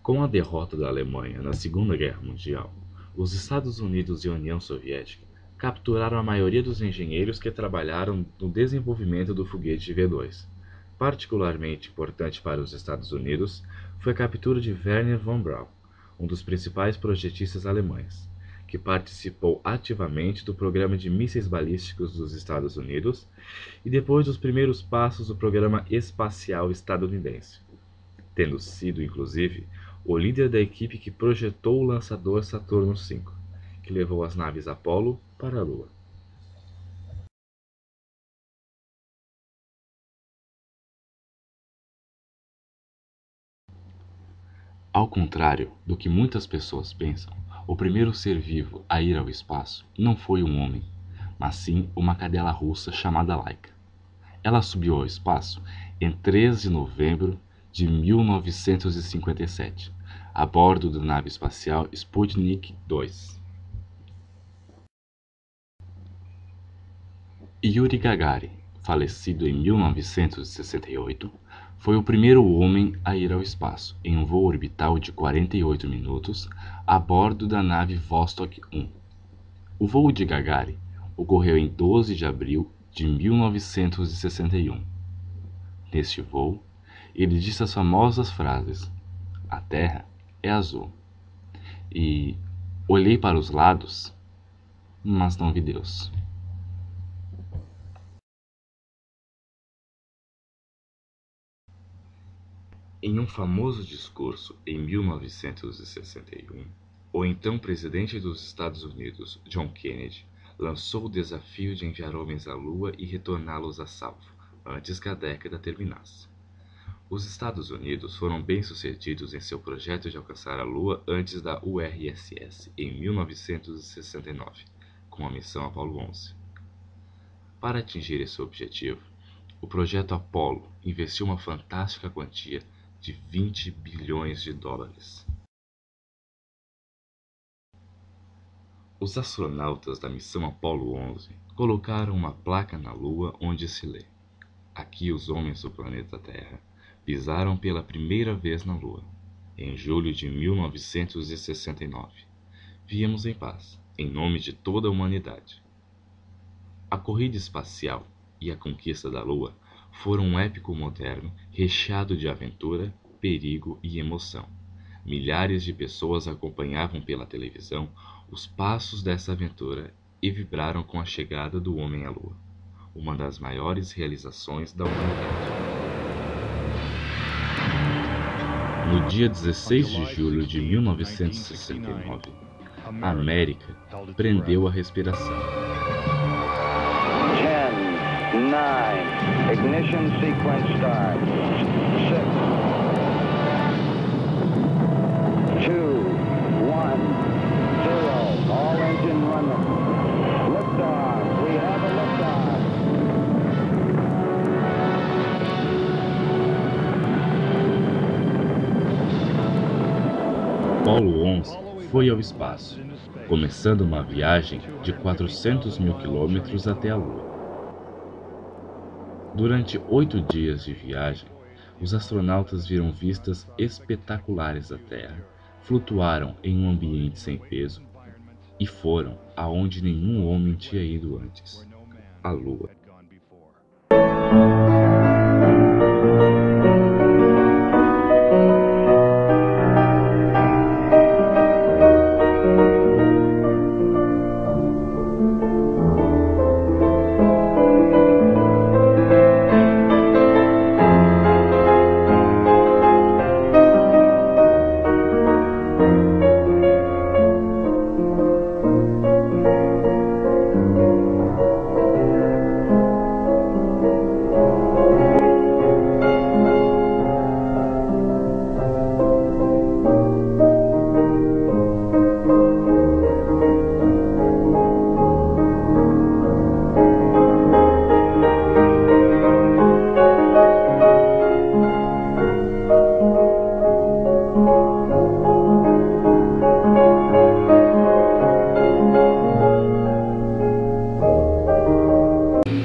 Com a derrota da Alemanha na Segunda Guerra Mundial, os Estados Unidos e a União Soviética capturaram a maioria dos engenheiros que trabalharam no desenvolvimento do foguete V-2. Particularmente importante para os Estados Unidos foi a captura de Wernher von Braun, um dos principais projetistas alemães, que participou ativamente do programa de mísseis balísticos dos Estados Unidos e depois dos primeiros passos do programa espacial estadunidense, tendo sido, inclusive, o líder da equipe que projetou o lançador Saturno V, que levou as naves Apollo para a Lua. Ao contrário do que muitas pessoas pensam, o primeiro ser vivo a ir ao espaço não foi um homem, mas sim uma cadela russa chamada Laika. Ela subiu ao espaço em 3 de novembro de 1957, a bordo da nave espacial Sputnik 2. Yuri Gagarin, falecido em 1968, foi o primeiro homem a ir ao espaço em um voo orbital de 48 minutos a bordo da nave Vostok 1. O voo de Gagarin ocorreu em 12 de abril de 1961. Neste voo, ele disse as famosas frases: "A Terra é azul" e "Olhei para os lados, mas não vi Deus". Em um famoso discurso em 1961, o então presidente dos Estados Unidos, John Kennedy, lançou o desafio de enviar homens à Lua e retorná-los a salvo, antes que a década terminasse. Os Estados Unidos foram bem-sucedidos em seu projeto de alcançar a Lua antes da URSS, em 1969, com a missão Apollo 11. Para atingir esse objetivo, o projeto Apollo investiu uma fantástica quantia de 20 bilhões de dólares. Os astronautas da missão Apollo 11 colocaram uma placa na Lua onde se lê: "Aqui os homens do planeta Terra pisaram pela primeira vez na Lua, em julho de 1969. Viemos em paz, em nome de toda a humanidade." A corrida espacial e a conquista da Lua foram um épico moderno recheado de aventura, perigo e emoção. Milhares de pessoas acompanhavam pela televisão os passos dessa aventura e vibraram com a chegada do homem à Lua, uma das maiores realizações da humanidade. No dia 16 de julho de 1969, a América prendeu a respiração. 10, 9, ignition sequence start. 6, 2, 1, 0. All engine running. Liftoff. We have a liftoff. Apollo 11 foi ao espaço, começando uma viagem de 400 mil quilômetros até a Lua. Durante 8 dias de viagem, os astronautas viram vistas espetaculares da Terra, flutuaram em um ambiente sem peso e foram aonde nenhum homem tinha ido antes: a Lua.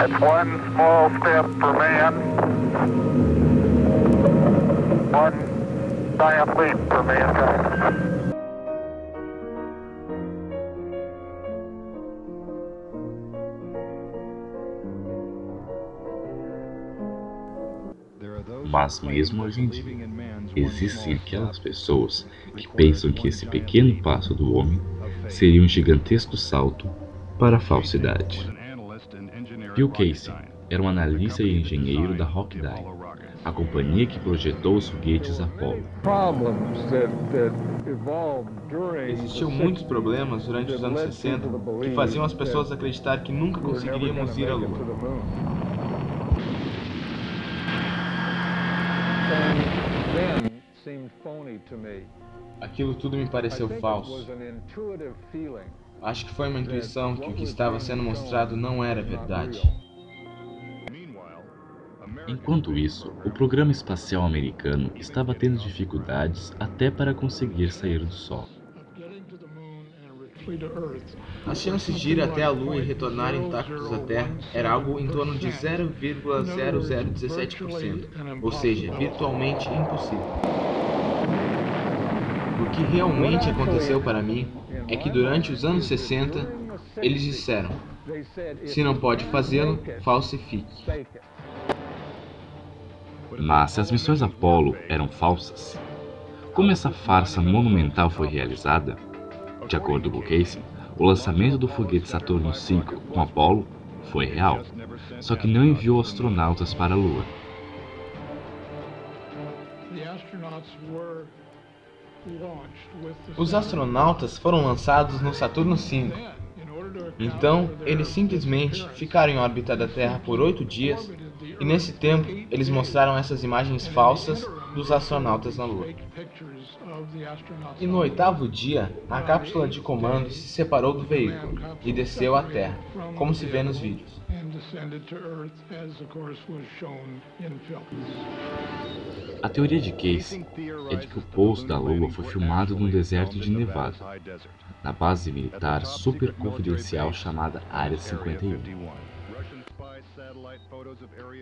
It's one small step for man, one Diathlete for mankind. Mas mesmo hoje em dia, existem aquelas pessoas que pensam que esse pequeno passo do homem seria um gigantesco salto para a falsidade. Bill Casey era um analista e engenheiro da Rocketdyne, a companhia que projetou os foguetes Apollo. Existiam muitos problemas durante os anos 60 que faziam as pessoas acreditar que nunca conseguiríamos ir à Lua. Aquilo tudo me pareceu falso. Acho que foi uma intuição que o que estava sendo mostrado não era verdade. Enquanto isso, o programa espacial americano estava tendo dificuldades até para conseguir sair do Sol. As chances de ir até a Lua e retornar intactos à Terra era algo em torno de 0,0017%, ou seja, virtualmente impossível. O que realmente aconteceu para mim é que durante os anos 60, eles disseram: se não pode fazê-lo, falsifique. Mas se as missões Apollo eram falsas, como essa farsa monumental foi realizada? De acordo com Casey, o lançamento do foguete Saturno V com Apollo foi real, só que não enviou astronautas para a Lua. Os astronautas foram lançados no Saturno V. Então, eles simplesmente ficaram em órbita da Terra por 8 dias, e nesse tempo eles mostraram essas imagens falsas dos astronautas na Lua. E no 8º dia, a cápsula de comando se separou do veículo e desceu à Terra, como se vê nos vídeos. A teoria de Casey é de que o pouso da Lua foi filmado no deserto de Nevada, na base militar super confidencial chamada Área 51.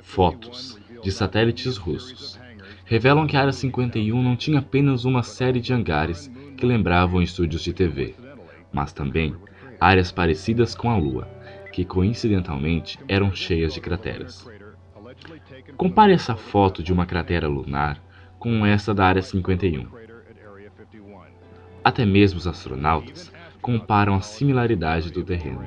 Fotos de satélites russos revelam que a Área 51 não tinha apenas uma série de hangares que lembravam estúdios de TV, mas também áreas parecidas com a Lua, que coincidentalmente eram cheias de crateras. Compare essa foto de uma cratera lunar com essa da Área 51. Até mesmo os astronautas comparam a similaridade do terreno.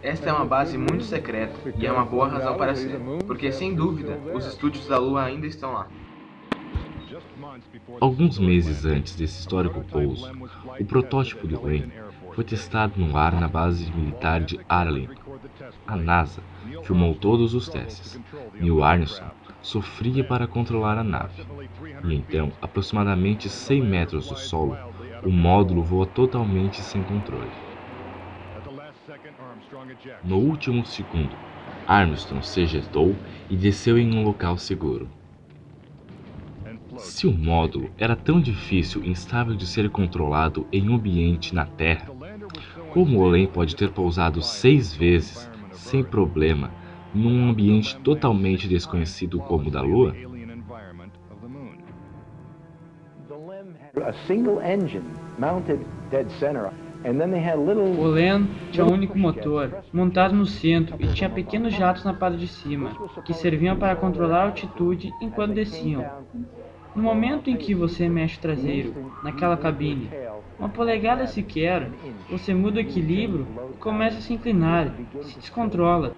Esta é uma base muito secreta e é uma boa razão para ser, porque sem dúvida os estúdios da Lua ainda estão lá. Alguns meses antes desse histórico pouso, o protótipo do LEM foi testado no ar na base militar de Arlington. A NASA filmou todos os testes. Neil Armstrong sofria para controlar a nave. E então, aproximadamente 100 metros do solo, o módulo voa totalmente sem controle. No último segundo, Armstrong se ejetou e desceu em um local seguro. Se o módulo era tão difícil e instável de ser controlado em um ambiente na Terra, como o LEM pode ter pousado 6 vezes, sem problema, num ambiente totalmente desconhecido como o da Lua? O LEM tinha um único motor, montado no centro, e tinha pequenos jatos na parte de cima, que serviam para controlar a altitude enquanto desciam. No momento em que você mexe o traseiro, naquela cabine, uma polegada sequer, você muda o equilíbrio e começa a se inclinar, se descontrola.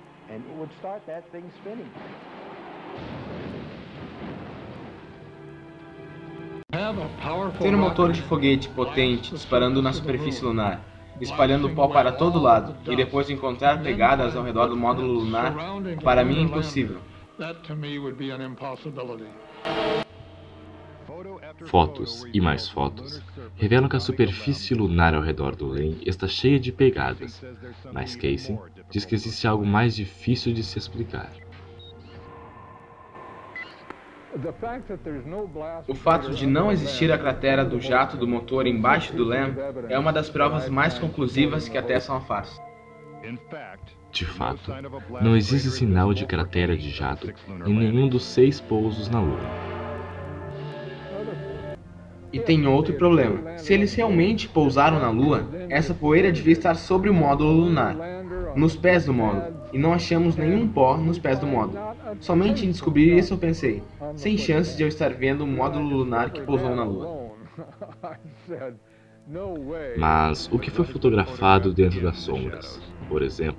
Ter um motor de foguete potente disparando na superfície lunar, espalhando pó para todo lado, e depois encontrar pegadas ao redor do módulo lunar, para mim é impossível. Fotos e mais fotos revelam que a superfície lunar ao redor do LEM está cheia de pegadas, mas Casey diz que existe algo mais difícil de se explicar. O fato de não existir a cratera do jato do motor embaixo do LEM é uma das provas mais conclusivas que atestam a farsa. De fato, não existe sinal de cratera de jato em nenhum dos 6 pousos na Lua. E tem outro problema. Se eles realmente pousaram na Lua, essa poeira devia estar sobre o módulo lunar, nos pés do módulo, e não achamos nenhum pó nos pés do módulo. Somente em descobrir isso eu pensei, sem chance de eu estar vendo um módulo lunar que pousou na Lua. Mas o que foi fotografado dentro das sombras? Por exemplo,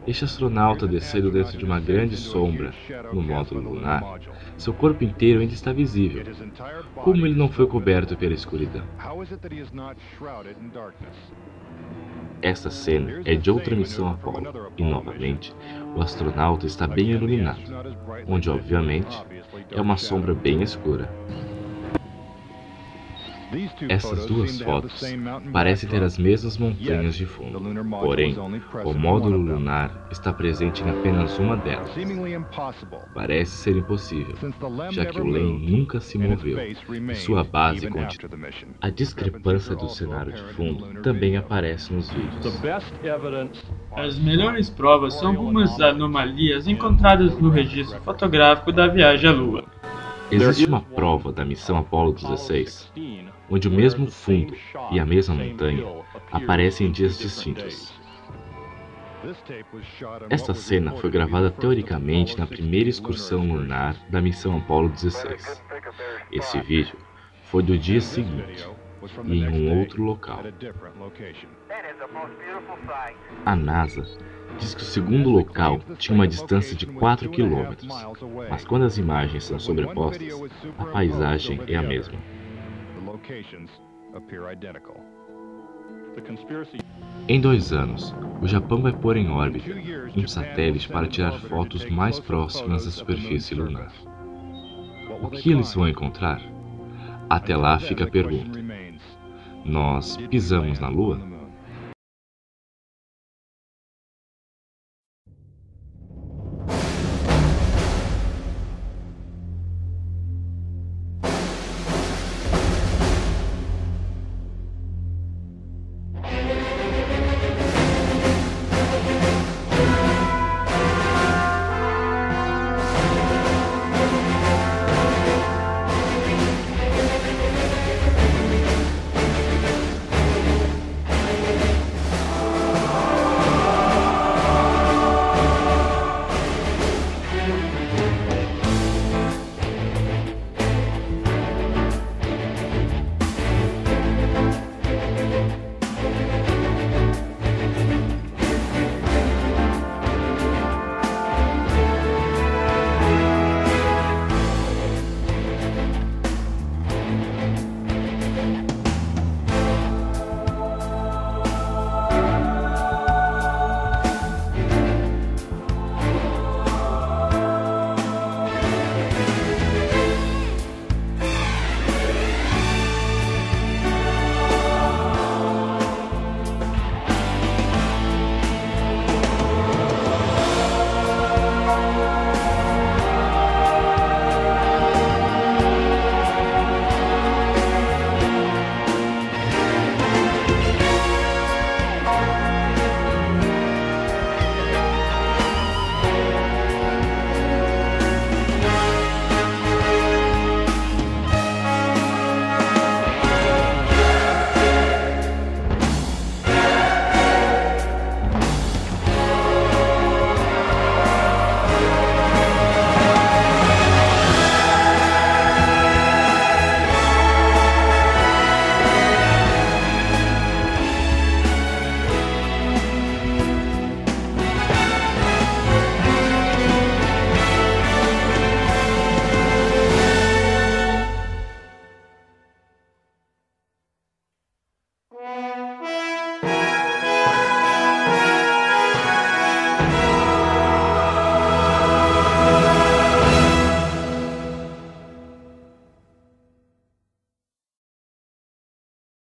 este astronauta descendo dentro de uma grande sombra no módulo lunar, seu corpo inteiro ainda está visível. Como ele não foi coberto pela escuridão? Esta cena é de outra missão Apollo, e novamente, o astronauta está bem iluminado, onde obviamente é uma sombra bem escura. Essas duas fotos parecem ter as mesmas montanhas de fundo, porém, o módulo lunar está presente em apenas uma delas. Parece ser impossível, já que o LEM nunca se moveu e sua base continua. A discrepância do cenário de fundo também aparece nos vídeos. As melhores provas são algumas anomalias encontradas no registro fotográfico da viagem à Lua. Existe uma prova da missão Apollo 16, onde o mesmo fundo e a mesma montanha aparecem em dias distintos. Esta cena foi gravada teoricamente na primeira excursão lunar da missão Apollo 16. Esse vídeo foi do dia seguinte e em um outro local. A NASA diz que o segundo local tinha uma distância de 4 km, mas quando as imagens são sobrepostas, a paisagem é a mesma. Em 2 anos, o Japão vai pôr em órbita um satélite para tirar fotos mais próximas da superfície lunar. O que eles vão encontrar? Até lá fica a pergunta: nós pisamos na Lua?